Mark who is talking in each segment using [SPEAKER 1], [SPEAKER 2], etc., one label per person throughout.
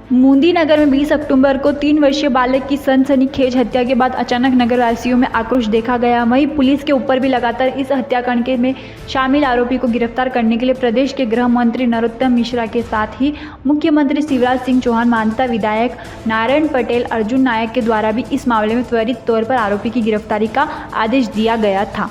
[SPEAKER 1] मुंदी नगर में 20 अक्टूबर को 3 वर्षीय बालक की सनसनीखेज हत्या के बाद अचानक नगरवासियों में आक्रोश देखा गया। वहीं पुलिस के ऊपर भी लगातार इस हत्याकांड में शामिल आरोपी को गिरफ्तार करने के लिए प्रदेश के गृह मंत्री नरोत्तम मिश्रा के साथ ही मुख्यमंत्री शिवराज सिंह चौहान, मानता विधायक नारायण पटेल, अर्जुन नायक के द्वारा भी इस मामले में त्वरित तौर पर आरोपी की गिरफ्तारी का आदेश दिया गया था,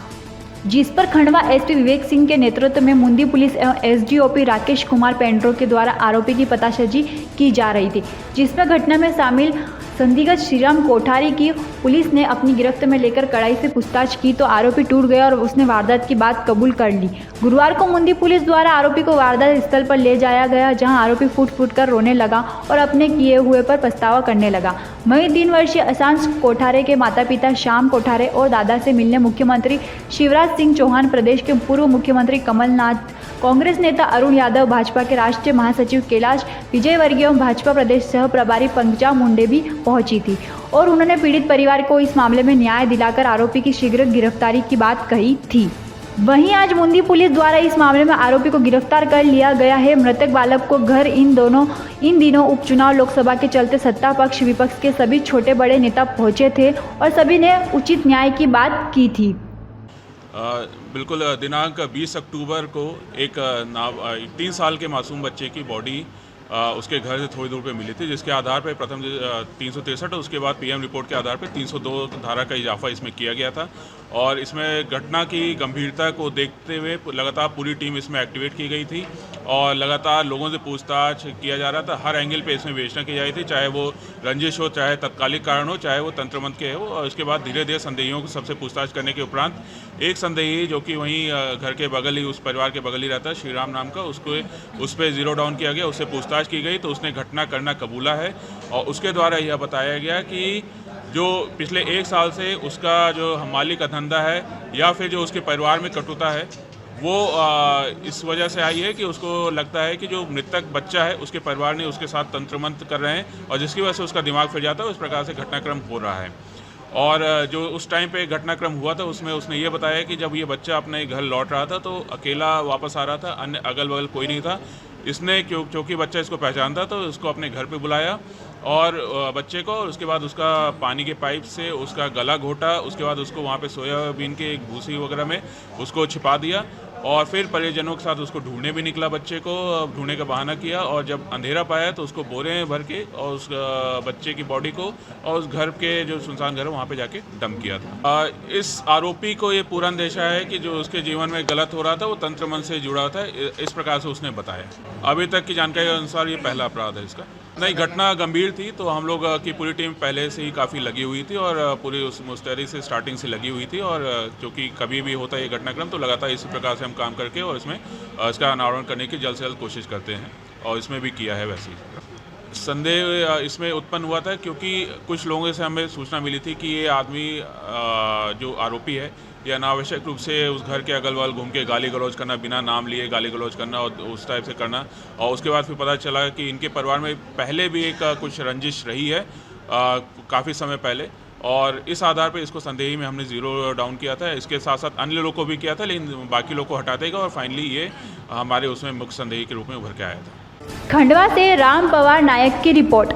[SPEAKER 1] जिस पर खंडवा एसपी विवेक सिंह के नेतृत्व में मुंदी पुलिस एवं एसडीओपी राकेश कुमार पेंड्रो के द्वारा आरोपी की पतासाजी की जा रही थी, जिसमें घटना में शामिल संदिग्ध श्रीराम कोठारी की पुलिस ने अपनी गिरफ्त में लेकर कड़ाई से पूछताछ की तो आरोपी टूट गया और उसने वारदात की बात कबूल कर ली। गुरुवार को मुंदी पुलिस द्वारा आरोपी को वारदात स्थल पर ले जाया गया, जहां आरोपी फूट फूट कर रोने लगा और अपने किए हुए पर पछतावा करने लगा। वहीं 3 वर्षीय अशांश कोठारे के माता पिता श्याम कोठारे और दादा से मिलने मुख्यमंत्री शिवराज सिंह चौहान, प्रदेश के पूर्व मुख्यमंत्री कमलनाथ, कांग्रेस नेता अरुण यादव, भाजपा के राष्ट्रीय महासचिव कैलाश विजयवर्गीय एवं भाजपा प्रदेश सह प्रभारी पंकजा मुंडे भी पहुंची थी और उन्होंने पीड़ित परिवार को इस मामले में न्याय दिलाकर आरोपी की शीघ्र गिरफ्तारी की बात कही थी। वहीं आज मुंदी पुलिस द्वारा इस मामले में आरोपी को गिरफ्तार कर लिया गया है। मृतक बालक को घर इन दिनों उपचुनाव लोकसभा के चलते सत्ता पक्ष विपक्ष के सभी छोटे बड़े नेता पहुंचे थे और सभी ने उचित न्याय की बात की थी।
[SPEAKER 2] बिल्कुल दिनांक 20 अक्टूबर को एक 3 साल के मासूम बच्चे की बॉडी उसके घर से थोड़ी दूर पे मिली थी, जिसके आधार पे प्रथम 363 और उसके बाद पीएम रिपोर्ट के आधार पे 302 धारा का इजाफा इसमें किया गया था। और इसमें घटना की गंभीरता को देखते हुए लगातार पूरी टीम इसमें एक्टिवेट की गई थी और लगातार लोगों से पूछताछ किया जा रहा था। हर एंगल पे इसमें विवेचना की जा रही थी, चाहे वो रंजिश हो, चाहे तत्कालिक कारण हो, चाहे वो तंत्र मंत्र के हो। और उसके बाद धीरे धीरे संदेहियों को सबसे पूछताछ करने के उपरांत एक संदेही जो कि वहीं घर के बगल ही, उस परिवार के बगल ही रहता है, श्रीराम नाम का, उस पर जीरो डाउन किया गया, उससे पूछताछ की गई तो उसने घटना करना कबूला है। और उसके द्वारा यह बताया गया कि जो पिछले 1 साल से उसका जो माली का धंधा है या फिर जो उसके परिवार में कटुता है वो इस वजह से आई है कि उसको लगता है कि जो मृतक बच्चा है उसके परिवार ने उसके साथ तंत्र मंत्र कर रहे हैं और जिसकी वजह से उसका दिमाग फिर जाता है। इस प्रकार से घटनाक्रम हो रहा है। और जो उस टाइम पे घटनाक्रम हुआ था उसमें उसने ये बताया कि जब ये बच्चा अपने घर लौट रहा था तो अकेला वापस आ रहा था, अन्य अगल बगल कोई नहीं था। इसने क्योंकि बच्चा इसको पहचानता तो उसको अपने घर पे बुलाया और बच्चे को, और उसके बाद उसका पानी के पाइप से उसका गला घोटा, उसके बाद उसको वहाँ पे सोयाबीन के एक भूसी वगैरह में उसको छिपा दिया और फिर परिजनों के साथ उसको ढूंढने भी निकला, बच्चे को ढूंढने का बहाना किया और जब अंधेरा पाया तो उसको बोरे में भर के और उस बच्चे की बॉडी को और उस घर के जो सुनसान घर है वहाँ पे जाके डंप किया था। इस आरोपी को ये पूरा अंदेशा है कि जो उसके जीवन में गलत हो रहा था वो तंत्र मंत्र से जुड़ा था, इस प्रकार से उसने बताया। अभी तक की जानकारी के अनुसार ये पहला अपराध है इसका। नहीं, घटना गंभीर थी तो हम लोग की पूरी टीम पहले से ही काफ़ी लगी हुई थी और पूरी उस मुस्तैदी से स्टार्टिंग से लगी हुई थी और क्योंकि कभी भी होता है ये घटनाक्रम तो लगातार इसी प्रकार से हम काम करके और इसमें इसका अनावरण करने की जल्द से जल्द कोशिश करते हैं और इसमें भी किया है। वैसे ही संदेह इसमें उत्पन्न हुआ था क्योंकि कुछ लोगों से हमें सूचना मिली थी कि ये आदमी जो आरोपी है या अनावश्यक रूप से उस घर के अगल बगल घूम के गाली गलौज करना, बिना नाम लिए गाली गलौज करना और उस टाइप से करना। और उसके बाद फिर पता चला कि इनके परिवार में पहले भी एक कुछ रंजिश रही है काफ़ी समय पहले और इस आधार पर इसको संदेही में हमने जीरो डाउन किया था। इसके साथ साथ अन्य लोगों को भी किया था, लेकिन बाकी लोग को हटा देगा और फाइनली ये हमारे उसमें मुख्य संदेही के रूप में उभर के आया था।
[SPEAKER 1] खंडवा से राम पवार नायक की रिपोर्ट।